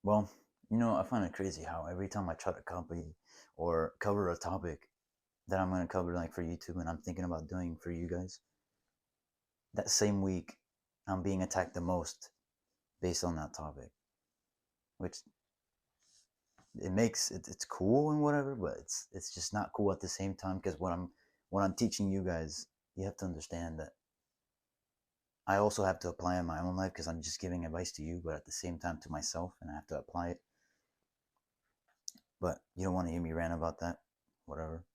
Well, I find it crazy how every time I try to copy or cover a topic that I'm going to cover like for YouTube and I'm thinking about doing for you guys, that same week I'm being attacked the most based on that topic, which it's cool and whatever, but it's just not cool at the same time because what I'm teaching you guys, you have to understand that I also have to apply in my own life because I'm just giving advice to you, but at the same time to myself, and I have to apply it. But you don't want to hear me rant about that, whatever.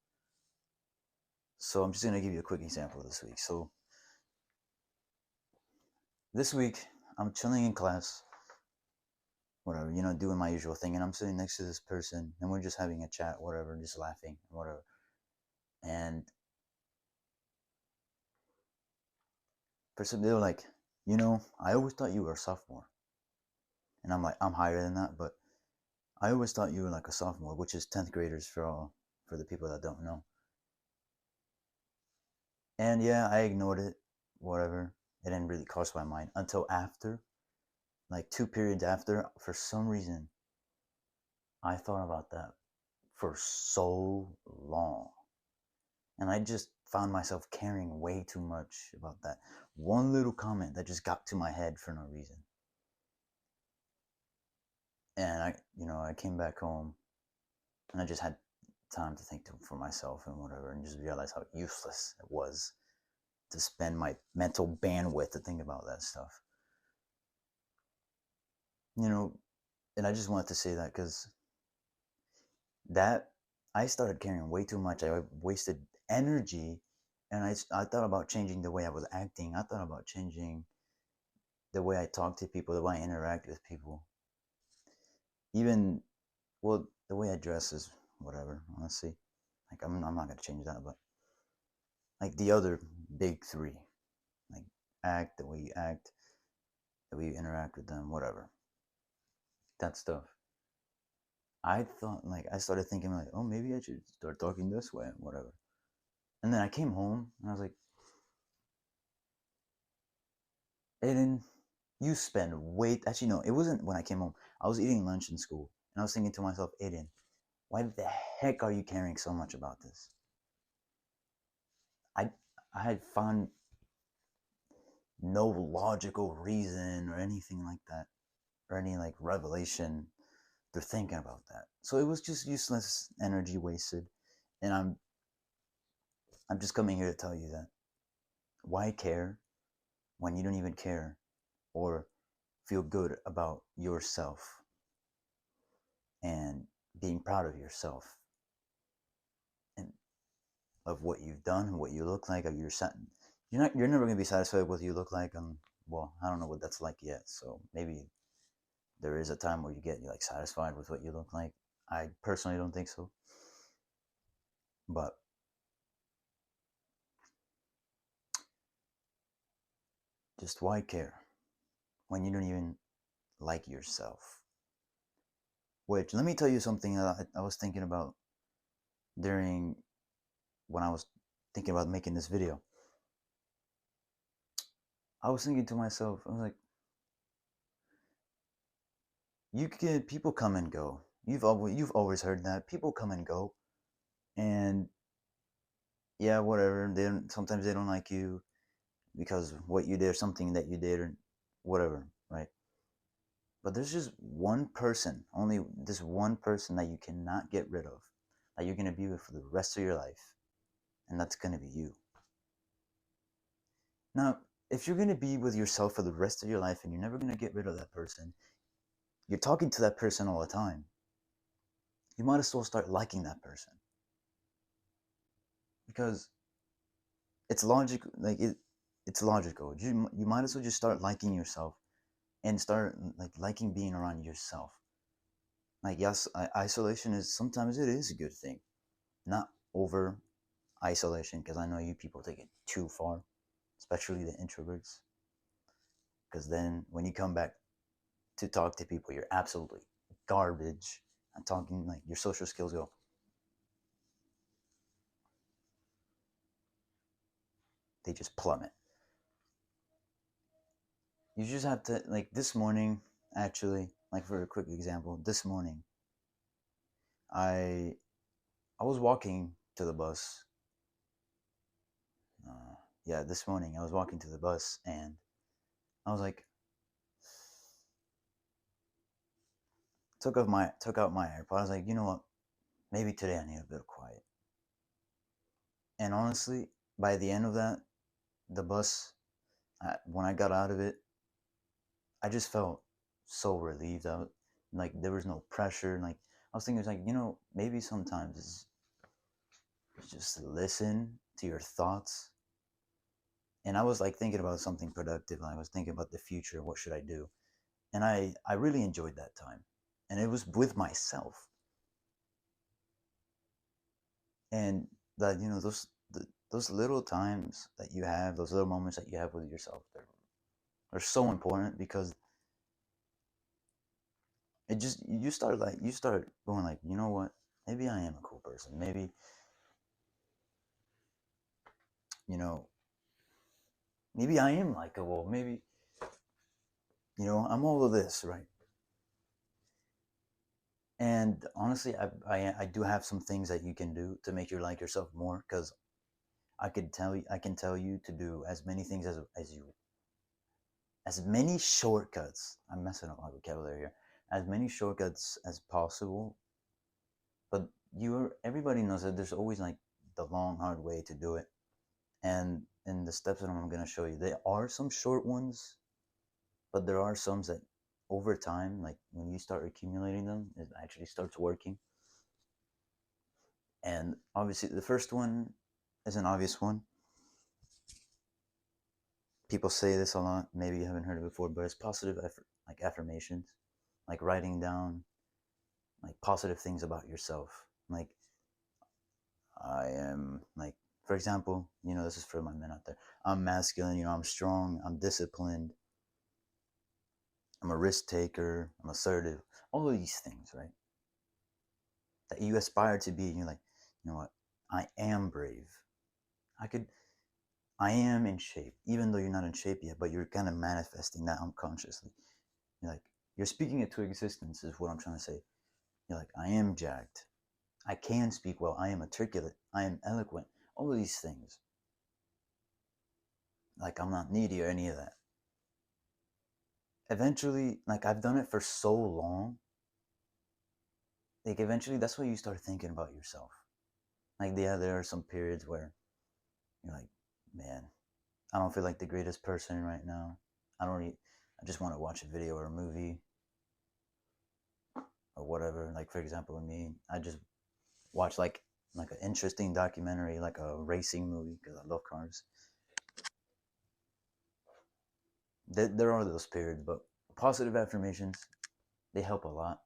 So I'm just gonna give you a quick example this week. So this week I'm chilling in class, whatever, doing my usual thing, and I'm sitting next to this person, and we're just having a chat, whatever, just laughing, whatever. And for some, they were like, I always thought you were a sophomore, and I'm like, I'm higher than that, but I always thought you were like a sophomore, which is 10th graders for the people that don't know. And yeah, I ignored it, whatever. It didn't really cross my mind until after, like 2 periods after, for some reason, I thought about that for so long. And I just found myself caring way too much about that one little comment that just got to my head for no reason. And I came back home and I just had time to think for myself and whatever, and just realize how useless it was to spend my mental bandwidth to think about that stuff. You know, and I just wanted to say that because that I started caring way too much. I wasted energy, and I thought about changing the way I was acting. I thought about changing the way I talk to people, the way I interact with people. Even, well, the way I dress is whatever, honestly. Like, I'm not going to change that, but like the other big three, like the way you act, the way you interact with them, whatever. That stuff. I thought, like, I started thinking, like, oh, maybe I should start talking this way, whatever. And then I came home and I was like, Aiden, you spend way. Actually, no, it wasn't when I came home. I was eating lunch in school and I was thinking to myself, Aiden, why the heck are you caring so much about this? I I had found no logical reason or anything like that, or any like revelation through thinking about that. So it was just useless energy wasted. And I'm just coming here to tell you that why care when you don't even care or feel good about yourself and being proud of yourself and of what you've done, what you look like, of you're never gonna be satisfied with what you look like. Well, I don't know what that's like yet. So maybe there is a time where you get like satisfied with what you look like. I personally don't think so, but just why care when you don't even like yourself? Which let me tell you something that I was thinking about during when I was thinking about making this video. I was thinking to myself, I was like, people come and go. You've always heard that people come and go, and yeah, whatever. Sometimes they don't like you because what you did, or something that you did, or whatever, right? But there's just one person, only this one person that you cannot get rid of, that you're gonna be with for the rest of your life, and that's gonna be you. Now, if you're gonna be with yourself for the rest of your life and you're never gonna get rid of that person, you're talking to that person all the time. You might as well start liking that person because it's logical. It's logical. You might as well just start liking yourself and start like liking being around yourself. Like yes, isolation is sometimes it is a good thing, not over isolation because I know you people take it too far, especially the introverts. Because then when you come back to talk to people, you're absolutely garbage. I'm talking like your social skills go. They just plummet. You just have to like this morning actually. like for a quick example, this morning I I was walking to the bus. Uh, yeah, this morning I was walking to the bus and I was like, took out my AirPod. I was like, you know what? Maybe today I need a bit of quiet. And honestly, by the end of that, the bus, when I got out of it, I just felt so relieved. Like there was no pressure. Like I was thinking, it's like maybe sometimes it's just listen to your thoughts. And I was like thinking about something productive. I was thinking about the future. What should I do? And I really enjoyed that time, and it was with myself. And that those little times that you have, those little moments that you have with yourself, they're so important because it just you start going like, you know what? Maybe I am a cool person. Maybe you know maybe I am likable. Maybe I'm all of this, right? And honestly, I do have some things that you can do to make you like yourself more because I can tell you to do as many things as many shortcuts. I'm messing up my vocabulary here. As many shortcuts as possible. But everybody knows that there's always like the long, hard way to do it. And in the steps that I'm gonna show you, there are some short ones, but there are some that over time, like when you start accumulating them, it actually starts working. And obviously, the first one is an obvious one. People say this a lot. Maybe you haven't heard it before, but it's positive like affirmations, like writing down like positive things about yourself. Like I am like, for example, this is for my men out there. I'm masculine. I'm strong. I'm disciplined. I'm a risk taker. I'm assertive. All of these things, right? That you aspire to be, and you're like, you know what? I am brave. I could. I am in shape, even though you're not in shape yet, but you're kind of manifesting that unconsciously. You're like, you're speaking it to existence, is what I'm trying to say. You're like, I am jacked. I can speak well. I am articulate. I am eloquent. All of these things. Like, I'm not needy or any of that. Eventually, like, I've done it for so long. Like, eventually, that's what you start thinking about yourself. Like, yeah, there are some periods where you're like, man, I don't feel like the greatest person right now. I just want to watch a video or a movie or whatever. Like, for example, with me, I just watch like an interesting documentary, like a racing movie, because I love cars. There are those periods, but positive affirmations, they help a lot,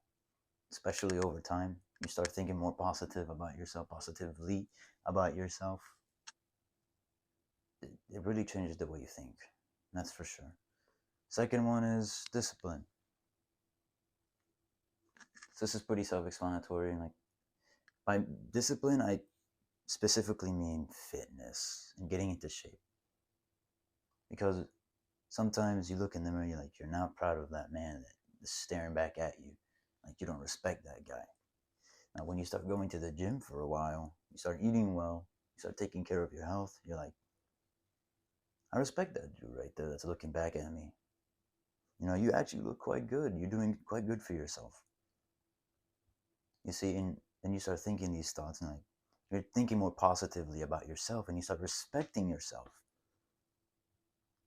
especially over time. You start thinking more positive about yourself, positively about yourself. It really changes the way you think. That's for sure. Second one is discipline. So this is pretty self-explanatory. Like by discipline, I specifically mean fitness and getting into shape. Because sometimes you look in the mirror, you're not proud of that man that is staring back at you. Like you don't respect that guy. Now, when you start going to the gym for a while, you start eating well, you start taking care of your health, you're like, I respect that dude right there that's looking back at me. You actually look quite good. You're doing quite good for yourself. You see, and you start thinking these thoughts, and like you're thinking more positively about yourself, and you start respecting yourself.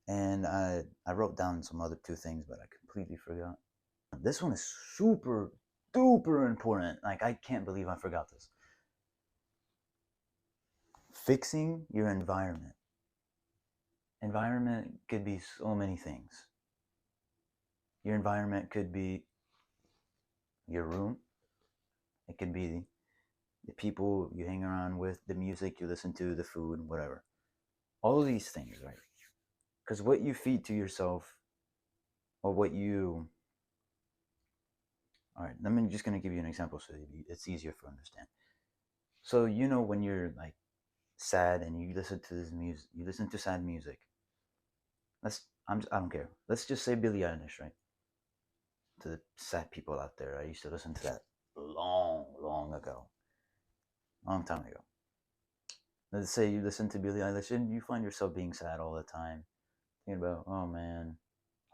And I wrote down some other two things, but I completely forgot. This one is super duper important. Like I can't believe I forgot this. Fixing your environment. Environment could be so many things. Your environment could be your room. It could be the people you hang around with, the music you listen to, the food, whatever. All of these things, right? Because what you feed to yourself, or what you. All right, I'm just going to give you an example so it's easier for understand. So when you're like sad and you listen to this music, you listen to sad music. I don't care. Let's just say Billie Eilish, right? to the sad people out there. I used to listen to that long ago, long time ago. Let's say you listen to Billie Eilish and you find yourself being sad all the time, thinking about, oh man,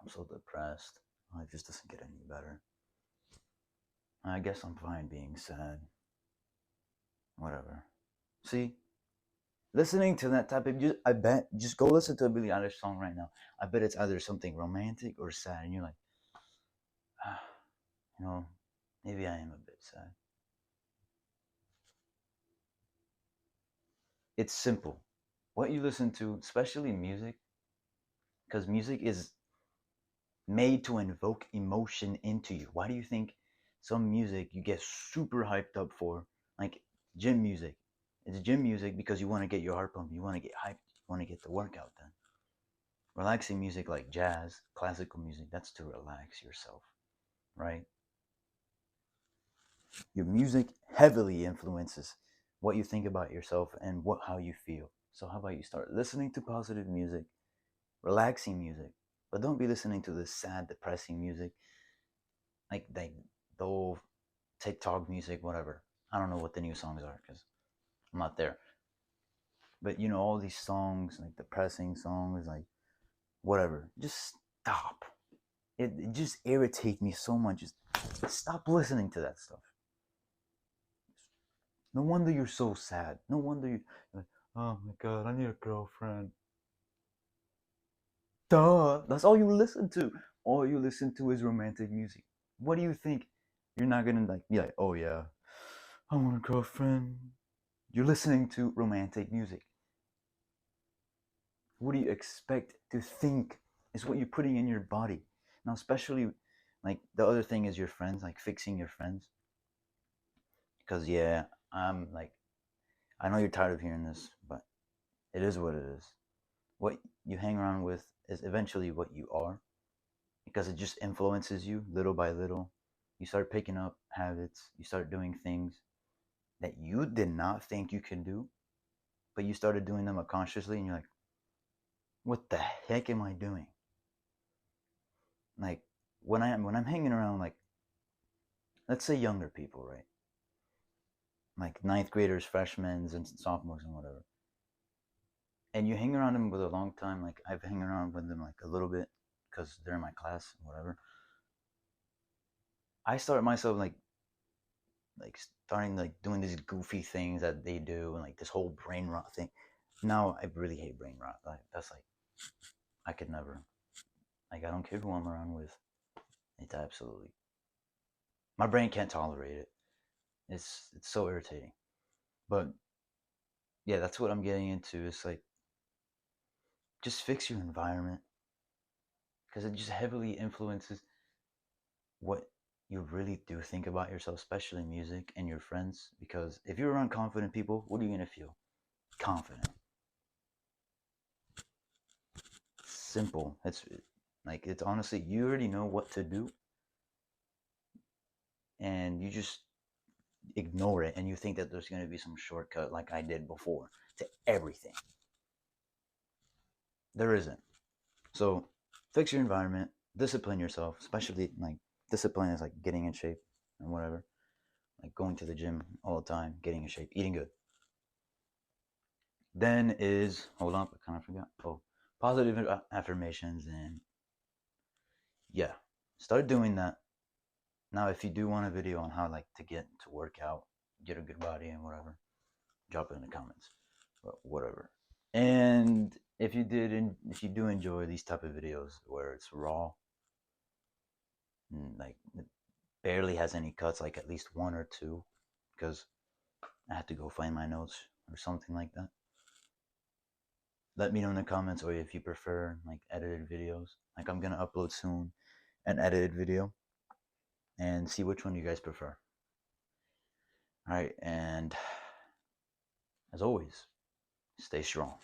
I'm so depressed. Life just doesn't get any better. I guess I'm fine being sad. Whatever. See, listening to that type of, I bet, just go listen to a Billie Eilish song right now. I bet it's either something romantic or sad, and you're like, ah, you know, maybe I am a bit sad. It's simple. What you listen to, especially music, because music is made to invoke emotion into you. Why do you think some music you get super hyped up for, like gym music? It's gym music because you want to get your heart pumping, you want to get hyped, you want to get the workout done. Relaxing music like jazz, classical music, that's to relax yourself, right? Your music heavily influences what you think about yourself and how you feel. So how about you start listening to positive music, relaxing music, but don't be listening to this sad, depressing music, like the old TikTok music, whatever. I don't know what the new songs are because I'm not there. But you know, all these songs, like depressing songs, like whatever. Just stop. It just irritates me so much. Just stop listening to that stuff. No wonder you're so sad. No wonder you're like, oh my god, I need a girlfriend. Duh. That's all you listen to. All you listen to is romantic music. What do you think? You're not gonna like be like, oh yeah, I want a girlfriend. You're listening to romantic music. What do you expect to think is what you're putting in your body. Now, especially like the other thing is your friends, like fixing your friends. Because yeah, I'm like, I know you're tired of hearing this, but it is what it is. What you hang around with is eventually what you are, because it just influences you little by little. You start picking up habits, you start doing things that you did not think you can do, but you started doing them unconsciously, and you're like, what the heck am I doing? Like when I'm hanging around, like, let's say younger people, right? Like ninth graders, freshmen, and sophomores and whatever. And you hang around them with a long time. Like I've hung around with them like a little bit because they're in my class, whatever. I start myself like starting like doing these goofy things that they do and like this whole brain rot thing. Now I really hate brain rot. Like that's like I could never. Like I don't care who I'm around with. It's absolutely my brain can't tolerate it. It's so irritating. But yeah, that's what I'm getting into. It's like just fix your environment because it just heavily influences what you really do think about yourself, especially music and your friends. Because if you're around confident people, what are you gonna feel? Confident. Simple. It's like it's honestly you already know what to do, and you just ignore it, and you think that there's gonna be some shortcut like I did before to everything. There isn't. So fix your environment, discipline yourself, especially like discipline is like getting in shape and whatever. Like going to the gym all the time, getting in shape, eating good. Then is hold on, I kind of forgot. Oh, positive affirmations and yeah, start doing that. Now, if you do want a video on how like to get to work out, get a good body and whatever, drop it in the comments. But whatever. And if you do enjoy these type of videos where it's raw, and like it barely has any cuts, like at least one or two, because I had to go find my notes or something like that. Let me know in the comments, or if you prefer like edited videos. Like I'm gonna upload soon an edited video and see which one you guys prefer. All right, and as always, stay strong.